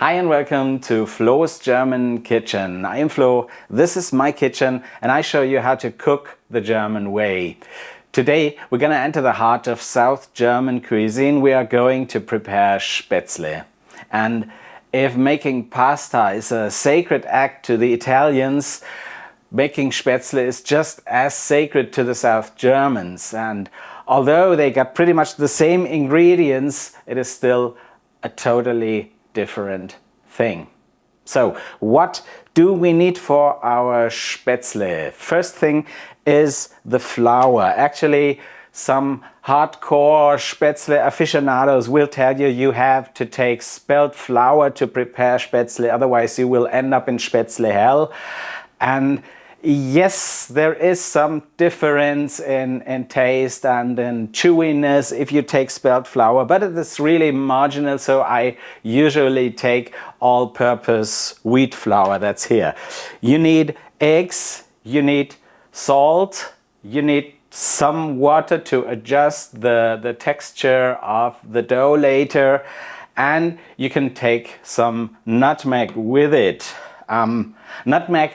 Hi and welcome to Flo's German Kitchen. I am Flo, this is my kitchen and I show you how to cook the German way. Today we're going to enter the heart of South German cuisine. We are going to prepare Spätzle. And if making pasta is a sacred act to the Italians, making Spätzle is just as sacred to the South Germans. And although they got pretty much the same ingredients, it is still a totally different thing. So what do we need for our Spätzle? First thing is the flour. Actually, some hardcore Spätzle aficionados will tell you you have to take spelt flour to prepare Spätzle, otherwise you will end up in Spätzle hell. And yes, there is some difference in taste and in chewiness if you take spelt flour, but it is really marginal, so I usually take all-purpose wheat flour that's here. You need eggs, you need salt, you need some water to adjust the texture of the dough later, and you can take some nutmeg with it. Nutmeg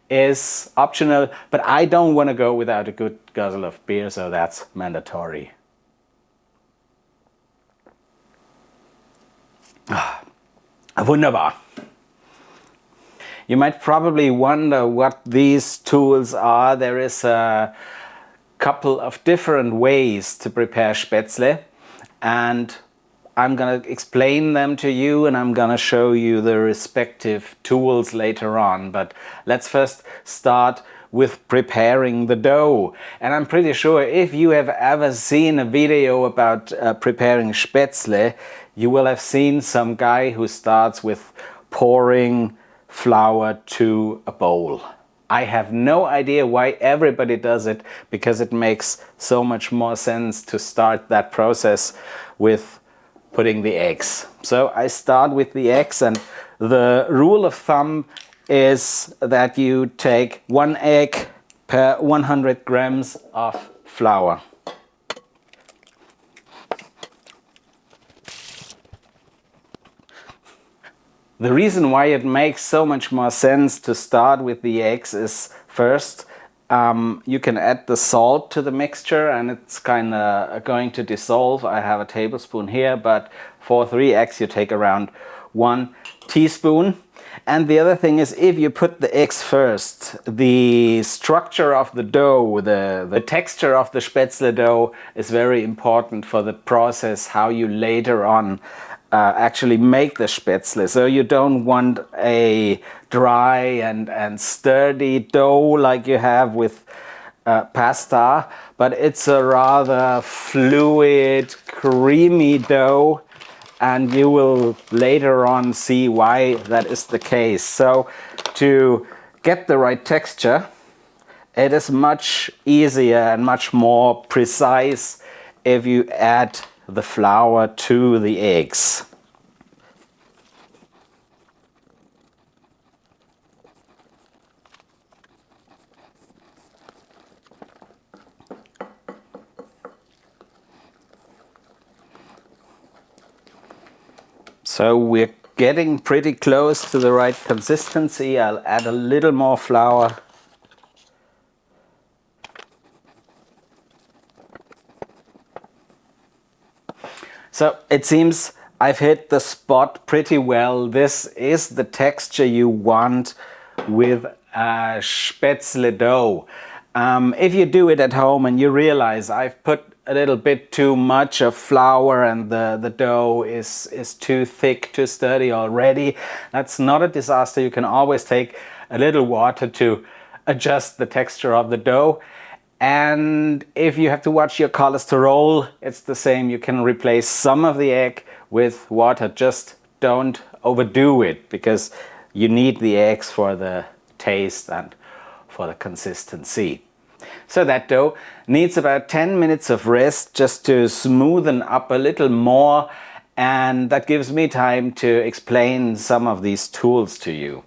is optional, but I don't want to go without a good guzzle of beer, so that's mandatory. Wunderbar. You might probably wonder what these tools are. There is a couple of different ways to prepare Spätzle, and I'm going to explain them to you and I'm going to show you the respective tools later on. But let's first start with preparing the dough. And I'm pretty sure if you have ever seen a video about preparing Spätzle, you will have seen some guy who starts with pouring flour to a bowl. I have no idea why everybody does it, because it makes so much more sense to start that process with putting the eggs. So I start with the eggs, and the rule of thumb is that you take 1 egg per 100 grams of flour. The reason why it makes so much more sense to start with the eggs is first, you can add the salt to the mixture and it's kind of going to dissolve. I have a tablespoon here, but for 3 eggs you take around 1 teaspoon. And the other thing is, if you put the eggs first, the structure of the dough, the texture of the Spätzle dough is very important for the process, how you later on actually make the Spätzle. So you don't want a dry and sturdy dough like you have with pasta, but it's a rather fluid, creamy dough, and you will later on see why that is the case. So to get the right texture, it is much easier and much more precise if you add the flour to the eggs. So we're getting pretty close to the right consistency. I'll add a little more flour. So it seems I've hit the spot pretty well. This is the texture you want with a Spätzle dough. If you do it at home and you realize I've put a little bit too much of flour and the dough is too thick, too sturdy already, that's not a disaster. You can always take a little water to adjust the texture of the dough. And if you have to watch your cholesterol, it's the same. You can replace some of the egg with water. Just don't overdo it, because you need the eggs for the taste and for the consistency. So that dough needs about 10 minutes of rest just to smoothen up a little more, and that gives me time to explain some of these tools to you.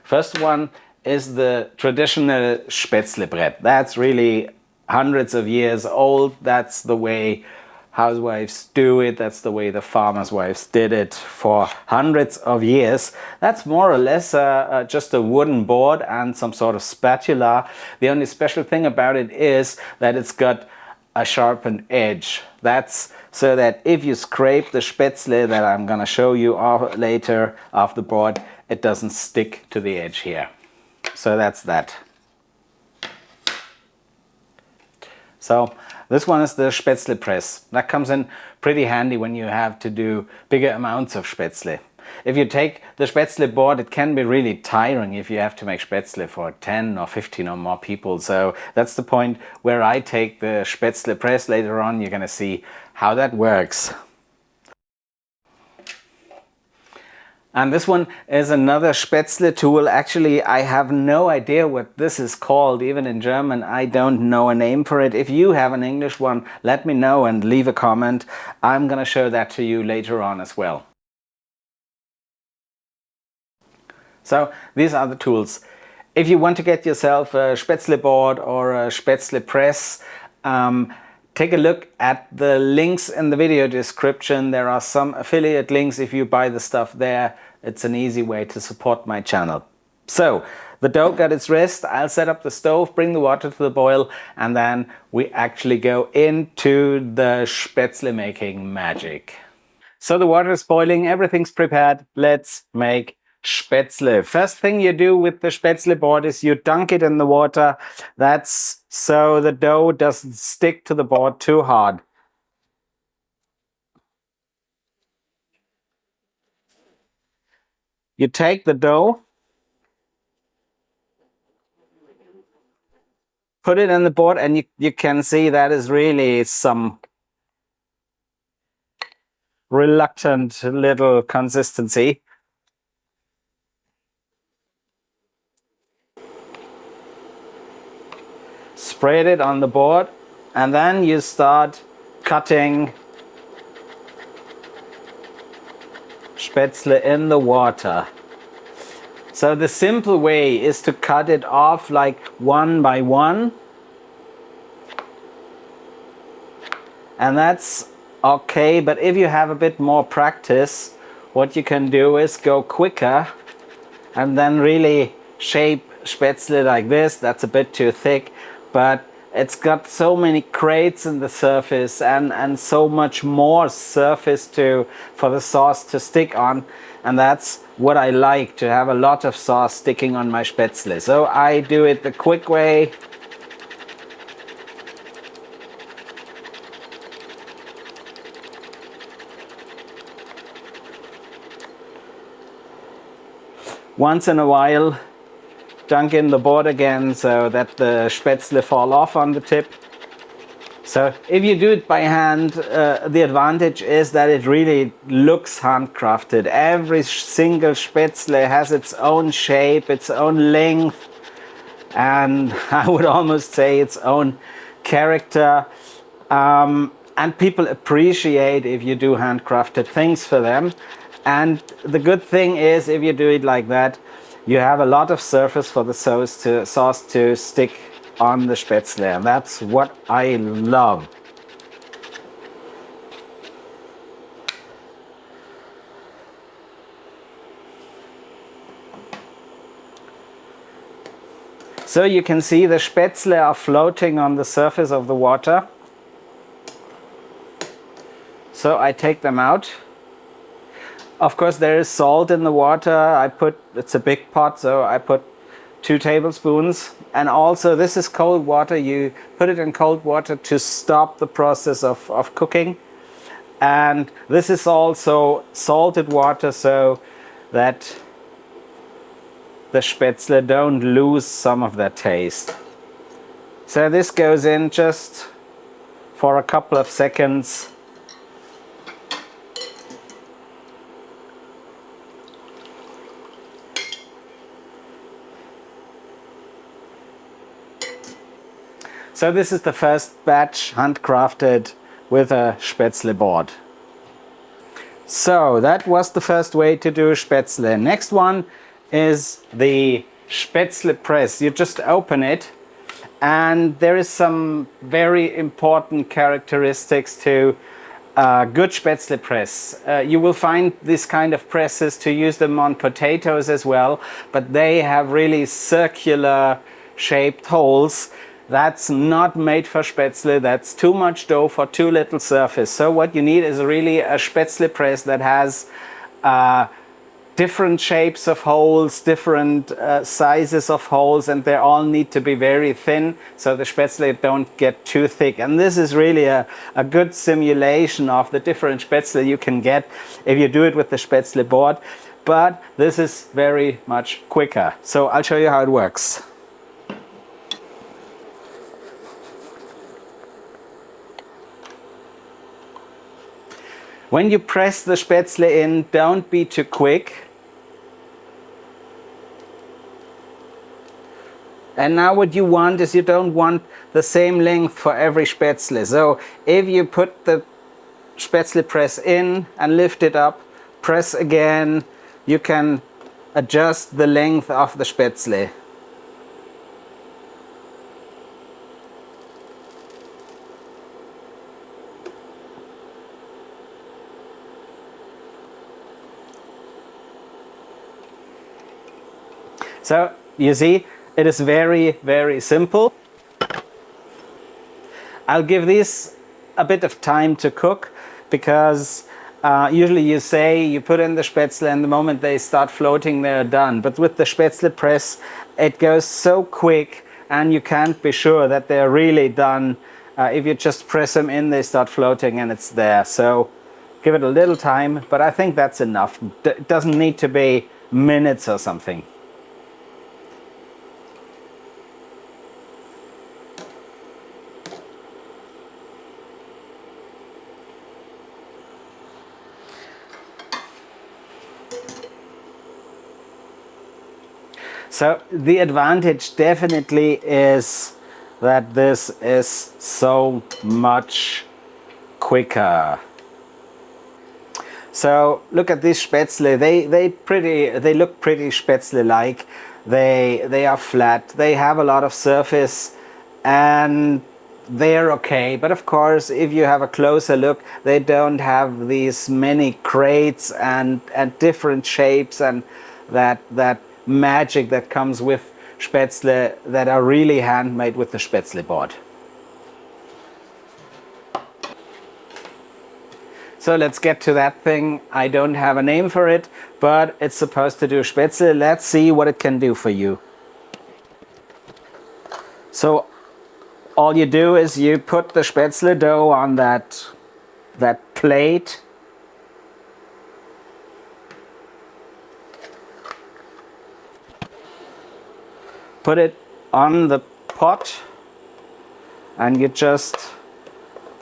First one is the traditional Spätzlebrett. That's really hundreds of years old. That's the way housewives do it. That's the way the farmers' wives did it for hundreds of years. That's more or less just a wooden board and some sort of spatula. The only special thing about it is that it's got a sharpened edge. That's so that if you scrape the spätzle that I'm gonna show you later off the board, it doesn't stick to the edge here. So that's that. So this one is the spätzle press. That comes in pretty handy when you have to do bigger amounts of spätzle. If you take the spätzle board, it can be really tiring if you have to make spätzle for 10 or 15 or more people. So that's the point where I take the spätzle press. Later on, you're gonna see how that works. And this one is another spätzle tool. Actually, I have no idea what this is called. Even in German, I don't know a name for it. If you have an English one, let me know and leave a comment. I'm gonna show that to you later on as well. So these are the tools. If you want to get yourself a spätzle board or a spätzle press, take a look at the links in the video description. There are some affiliate links if you buy the stuff there. It's an easy way to support my channel. So the dough got its rest. I'll set up the stove, bring the water to the boil, and then we actually go into the spätzle making magic. So the water is boiling, everything's prepared. Let's make spätzle. First thing you do with the spätzle board is you dunk it in the water. That's so the dough doesn't stick to the board too hard. You take the dough, put it in the board, and you can see that is really some reluctant little consistency. Spread it on the board, and then you start cutting spätzle in the water. So the simple way is to cut it off like one by one. And that's okay, but if you have a bit more practice, what you can do is go quicker and then really shape spätzle like this. That's a bit too thick, but it's got so many crates in the surface and so much more surface for the sauce to stick on. And that's what I like, to have a lot of sauce sticking on my spätzle. So I do it the quick way. Once in a while, dunk in the board again so that the spätzle fall off on the tip. So if you do it by hand, the advantage is that it really looks handcrafted. Every single spätzle has its own shape, its own length, and I would almost say its own character. And people appreciate if you do handcrafted things for them. And the good thing is, if you do it like that, you have a lot of surface for the sauce to stick on the spätzle, and that's what I love. So you can see the spätzle are floating on the surface of the water. So I take them out. Of course, there is salt in the water. It's a big pot, so I put 2 tablespoons. And also, this is cold water. You put it in cold water to stop the process of cooking. And this is also salted water so that the spätzle don't lose some of their taste. So this goes in just for a couple of seconds. So this is the first batch handcrafted with a spätzle board. So that was the first way to do spätzle. Next one is the spätzle press. You just open it, and there is some very important characteristics to a good Spätzle press. You will find this kind of presses to use them on potatoes as well, but they have really circular shaped holes. That's not made for Spätzle. That's too much dough for too little surface. So what you need is really a Spätzle press that has different shapes of holes, different sizes of holes, and they all need to be very thin so the Spätzle don't get too thick. And this is really a good simulation of the different Spätzle you can get if you do it with the Spätzle board. But this is very much quicker. So I'll show you how it works. When you press the Spätzle in, don't be too quick. And now what you want is you don't want the same length for every Spätzle. So if you put the Spätzle press in and lift it up, press again, you can adjust the length of the Spätzle. So you see, it is very, very simple. I'll give these a bit of time to cook because usually you say you put in the Spätzle and the moment they start floating they're done. But with the Spätzle press it goes so quick and you can't be sure that they're really done. If you just press them in, they start floating and it's there. So give it a little time, but I think that's enough. It doesn't need to be minutes or something. So the advantage definitely is that this is so much quicker. So look at these Spätzle. They look pretty Spätzle-like. They are flat. They have a lot of surface and they're okay. But of course, if you have a closer look, they don't have these many crates and different shapes and that magic that comes with Spätzle that are really handmade with the Spätzle board. So let's get to that thing. I don't have a name for it, but it's supposed to do Spätzle. Let's see what it can do for you. So all you do is you put the Spätzle dough on that plate. Put it on the pot and you just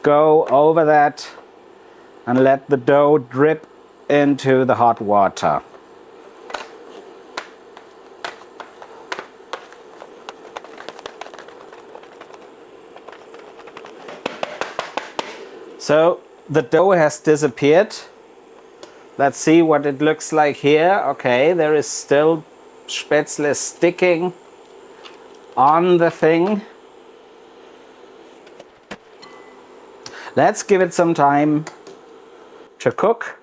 go over that and let the dough drip into the hot water. So the dough has disappeared. Let's see what it looks like here. Okay, there is still Spätzle sticking on the thing. Let's give it some time to cook.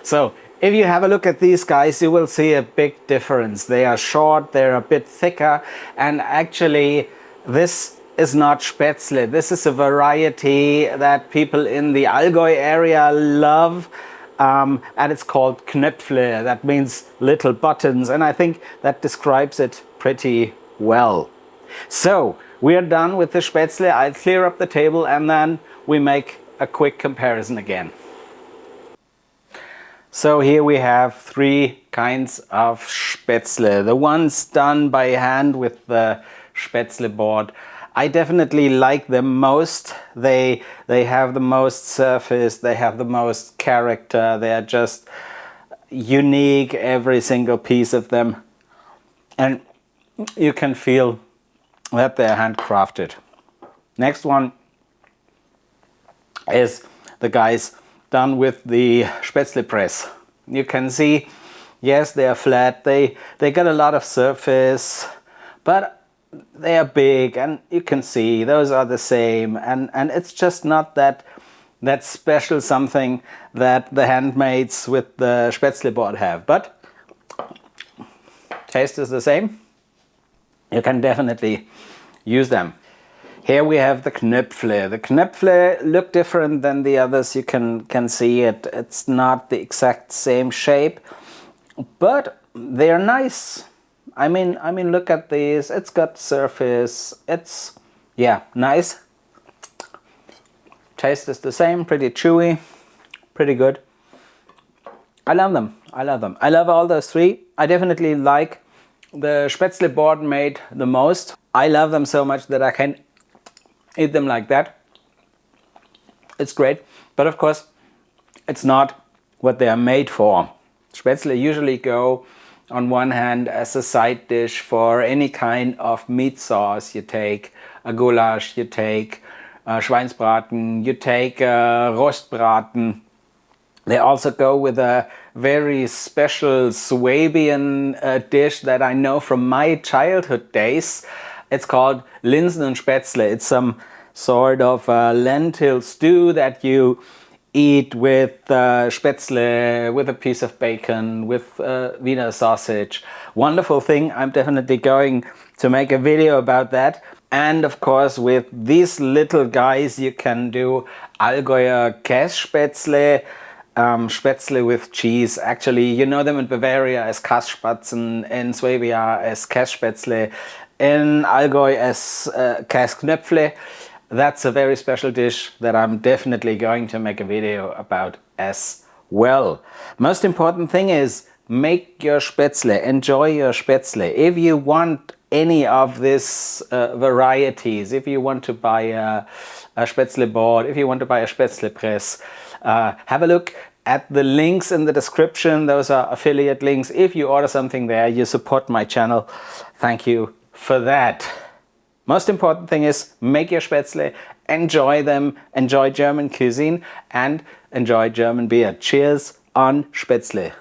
So if you have a look at these guys, you will see a big difference. They are short, they're a bit thicker, and actually this is not Spätzle. This is a variety that people in the Allgäu area love, and it's called Knöpfle. That means little buttons, and I think that describes it pretty well. So we are done with the Spätzle. I'll clear up the table and then we make a quick comparison again. So here we have three kinds of Spätzle. The ones done by hand with the Spätzle board, I definitely like them most. They have the most surface, they have the most character, they are just unique, every single piece of them. and you can feel that they're handcrafted. Next one is the guys done with the Spätzle press. You can see, yes, they are flat, they got a lot of surface, but they are big, and you can see those are the same, and it's just not that special something that the handmaids with the Spätzle board have, but taste is the same. You can definitely use them. Here we have the Knöpfle. The Knöpfle look different than the others. You can see it. It's not the exact same shape, but they're nice. I mean, look at these. It's got surface. It's, yeah, nice. Taste is the same, pretty chewy, pretty good. I love them. I love them. I love all those three. I definitely like the Spätzle board made the most. I love them so much that I can eat them like that. It's great, but of course it's not what they are made for. Spätzle usually go on one hand as a side dish for any kind of meat sauce. You take a goulash, you take a Schweinsbraten, you take a Rostbraten. They also go with a very special Swabian dish that I know from my childhood days. It's called Linsen und Spätzle. It's some sort of lentil stew that you eat with Spätzle, with a piece of bacon, with Wiener sausage. Wonderful thing. I'm definitely going to make a video about that. And of course, with these little guys, you can do Allgäuer Kässpätzle, Spätzle with cheese. Actually, you know them in Bavaria as Kassspatzen, in Swabia as Kässpätzle, in Allgäu as Käsknöpfle. That's a very special dish that I'm definitely going to make a video about as well. Most important thing is make your Spätzle, enjoy your Spätzle. If you want any of these varieties, if you want to buy a Spätzle board, if you want to buy a Spätzle press, have a look at the links in the description. Those are affiliate links. If you order something there, you support my channel. Thank you for that. Most important thing is make your Spätzle, enjoy them, enjoy German cuisine, and enjoy German beer. Cheers on Spätzle.